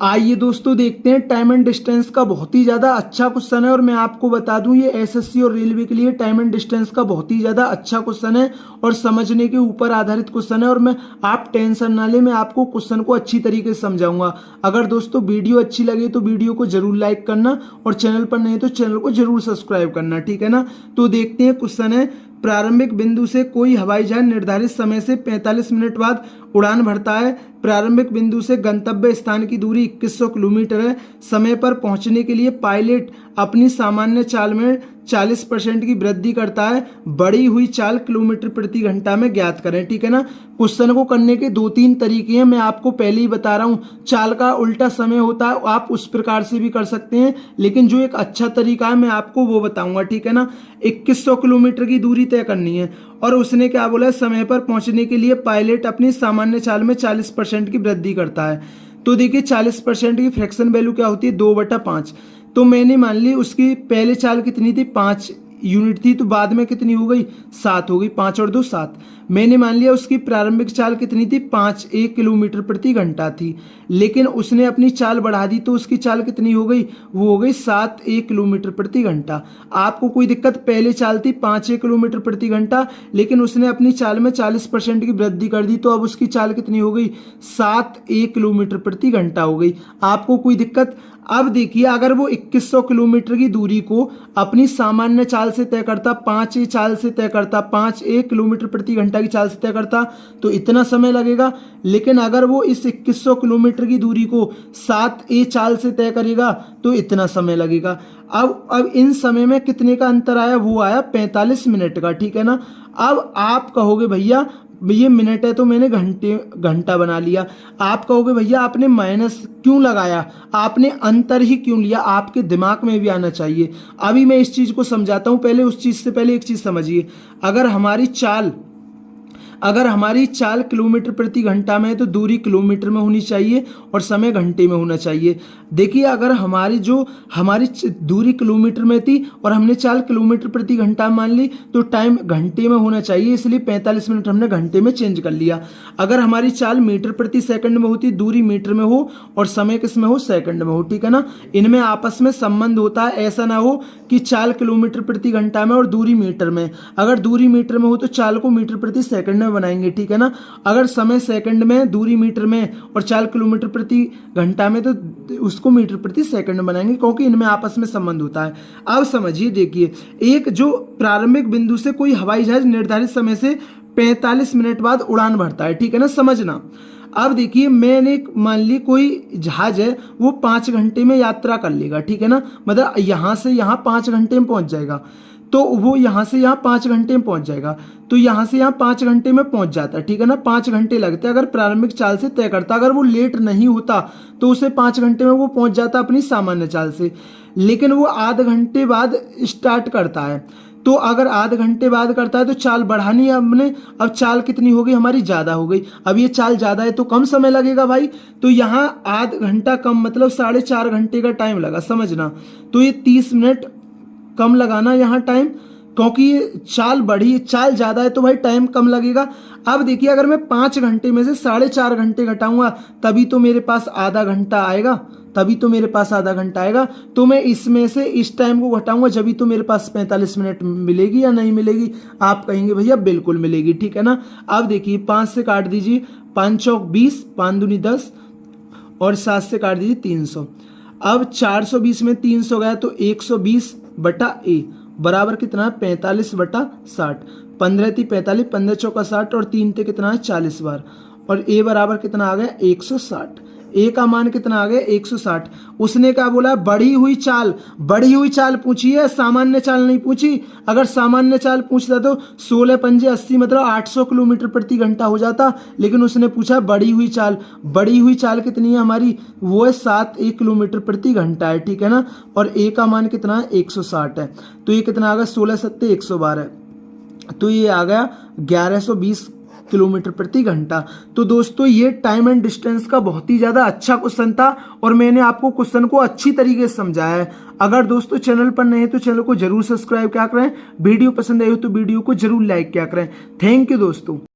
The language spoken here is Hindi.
आइए दोस्तों देखते हैं टाइम एंड डिस्टेंस का बहुत ही ज़्यादा अच्छा क्वेश्चन है। और मैं आपको बता दूं ये एसएससी और रेलवे के लिए टाइम एंड डिस्टेंस का बहुत ही ज़्यादा अच्छा क्वेश्चन है और समझने के ऊपर आधारित क्वेश्चन है। और मैं आप टेंशन ना ले, मैं आपको क्वेश्चन को अच्छी तरीके से समझाऊंगा। अगर दोस्तों वीडियो अच्छी लगे तो वीडियो को जरूर लाइक करना और चैनल पर नहीं तो चैनल को जरूर सब्सक्राइब करना, ठीक है ना। तो देखते हैं क्वेश्चन है, प्रारंभिक बिंदु से कोई हवाई जहाज निर्धारित समय से 45 मिनट बाद उड़ान भरता है। प्रारंभिक बिंदु से गंतव्य स्थान की दूरी 2100 किलोमीटर है। समय पर पहुंचने के लिए पायलट अपनी सामान्य चाल में 40% की वृद्धि करता है। बढ़ी हुई चाल किलोमीटर प्रति घंटा में ज्ञात करें, ठीक है ना। क्वेश्चन को करने के 2-3 तरीके हैं, मैं आपको पहले ही बता रहा हूं। चाल का उल्टा समय होता है, आप उस प्रकार से भी कर सकते हैं, लेकिन जो एक अच्छा तरीका है मैं आपको वो बताऊंगा, ठीक है ना। 2100 किलोमीटर की दूरी तय करनी है और उसने क्या बोला, समय पर पहुंचने के लिए पायलट अपनी सामान्य चाल में 40% की वृद्धि करता है। तो देखिए 40% की फ्रैक्शन वैल्यू क्या होती है, 2/5। तो मैंने मान ली उसकी पहले चाल कितनी थी, 5 यूनिट थी, तो बाद में कितनी हो गई, 7 हो गई। 5 और 2 7। मैंने मान लिया उसकी प्रारंभिक चाल कितनी थी, 1 किलोमीटर प्रति घंटा थी, लेकिन उसने अपनी चाल बढ़ा दी तो उसकी चाल कितनी हो गई, वो हो गई 1 किलोमीटर प्रति घंटा। आपको कोई दिक्कत, पहले चाल थी 1 किलोमीटर प्रति घंटा, लेकिन उसने अपनी चाल में 40% की वृद्धि कर दी, तो अब उसकी चाल कितनी हो गई, 1 किलोमीटर प्रति घंटा हो गई। आपको कोई दिक्कत। अब देखिए अगर वो 2100 किलोमीटर की दूरी को अपनी सामान्य चाल से तय करता, 5 चाल से तय करता, 1 किलोमीटर प्रति घंटा की चाल से तय करता, तो इतना समय लगेगा। लेकिन अगर वो इस 2100 किलोमीटर की दूरी को 7 चाल से तय करेगा तो इतना समय लगेगा। अब इन समय में कितने का अंतर आया, वो आया 45 मिनट का, ठीक है ना। अब आप कहोगे भैया ये मिनट है तो मैंने घंटा बना लिया। आप कहोगे भैया आपने माइनस क्यों लगाया, आपने अंतर ही क्यों लिया, आपके दिमाग में भी आना चाहिए। अभी मैं इस चीज को समझाता हूं, पहले उस चीज से पहले एक चीज समझिए। अगर हमारी चाल किलोमीटर प्रति घंटा में है तो दूरी किलोमीटर में होनी चाहिए और समय घंटे में होना चाहिए। देखिए अगर हमारी दूरी किलोमीटर में थी और हमने चाल किलोमीटर प्रति घंटा मान ली तो टाइम घंटे में होना चाहिए, इसलिए 45 मिनट हमने घंटे में चेंज कर लिया। अगर हमारी चाल मीटर प्रति सेकंड में होती, दूरी मीटर में हो और समय किस में हो, सेकंड में हो, ठीक है ना। इनमें आपस में संबंध होता है, ऐसा ना हो कि चाल किलोमीटर प्रति घंटा में और दूरी मीटर में। अगर दूरी मीटर में हो तो चाल को मीटर प्रति सेकंड में बनाएंगे, ठीक है ना। अगर समय सेकंड में, दूरी मीटर में और चाल किलोमीटर प्रति घंटा में तो उसको मीटर प्रति सेकंड में बनाएंगे, क्योंकि इनमें आपस में संबंध होता है। अब समझिए, देखिए एक जो प्रारंभिक बिंदु से कोई हवाई जहाज निर्धारित समय से 45 मिनट बाद उड़ान भरता है, ठीक है ना, समझना। अब देखिए मैंने मान ली कोई जहाज है वो 5 घंटे में यात्रा कर लेगा, ठीक है ना, मतलब यहां से यहां 5 घंटे में पहुंच जाएगा, तो वो यहां से यहां 5 घंटे में पहुंच जाएगा, तो यहां से यहां 5 घंटे में पहुंच जाता है, ठीक है ना। 5 घंटे लगते हैं अगर प्रारंभिक चाल से तय करता। अगर वो लेट नहीं होता तो उसे 5 घंटे में वो पहुंच जाता अपनी सामान्य चाल से, लेकिन वो आधे घंटे बाद स्टार्ट करता है। तो अगर आधे घंटे बाद करता है तो चाल बढ़ानी है हमने। अब चाल कितनी हो गई हमारी, ज्यादा हो गई। अब ये चाल ज्यादा है तो कम समय लगेगा भाई, तो यहाँ आध घंटा कम मतलब 4.5 घंटे का टाइम लगा, समझना। तो ये 30 मिनट कम लगाना यहाँ टाइम, क्योंकि ये चाल बढ़ी, चाल ज्यादा है तो भाई टाइम कम लगेगा। अब देखिए अगर मैं 5 घंटे में से 4.5 घंटे घटाऊंगा तभी तो मेरे पास आधा घंटा आएगा, तो मैं इसमें से इस टाइम को घटाऊंगा जब तो मेरे पास 45 मिनट मिलेगी या नहीं मिलेगी। आप कहेंगे भैया बिल्कुल मिलेगी, ठीक है ना। अब देखिए 5 से काट दीजिए, 5 चौक 20, 5 दूनी 10 और 7 से काट दीजिए 300। अब 420 में 300 गया तो 120/a बराबर कितना है, 45/60। 15 थी 45, 15 चौका 60 और 3 थे कितना है, 40 बार। और a बराबर कितना आ गया, 160। a का मान कितना आ गया, 160। उसने क्या बोला, बढ़ी हुई चाल पूछी है, सामान्य चाल नहीं पूछी। अगर सामान्य चाल पूछता तो 16 पंजे 80 मतलब 800 किलोमीटर प्रति घंटा हो जाता, लेकिन उसने पूछा बढ़ी हुई चाल कितनी है हमारी, वो है 1 किलोमीटर प्रति घंटा है, ठीक है ना। और a का मान कितना है, 160 है। तो ये कितना आ गया, 16 सत्ते 112, तो ये आ गया 1120 किलोमीटर प्रति घंटा। तो दोस्तों ये टाइम एंड डिस्टेंस का बहुत ही ज्यादा अच्छा क्वेश्चन था और मैंने आपको क्वेश्चन को अच्छी तरीके से समझाया है। अगर दोस्तों चैनल पर नए हैं तो चैनल को जरूर सब्सक्राइब क्या करें, वीडियो पसंद आई हो तो वीडियो को जरूर लाइक क्या करें। थैंक यू दोस्तों।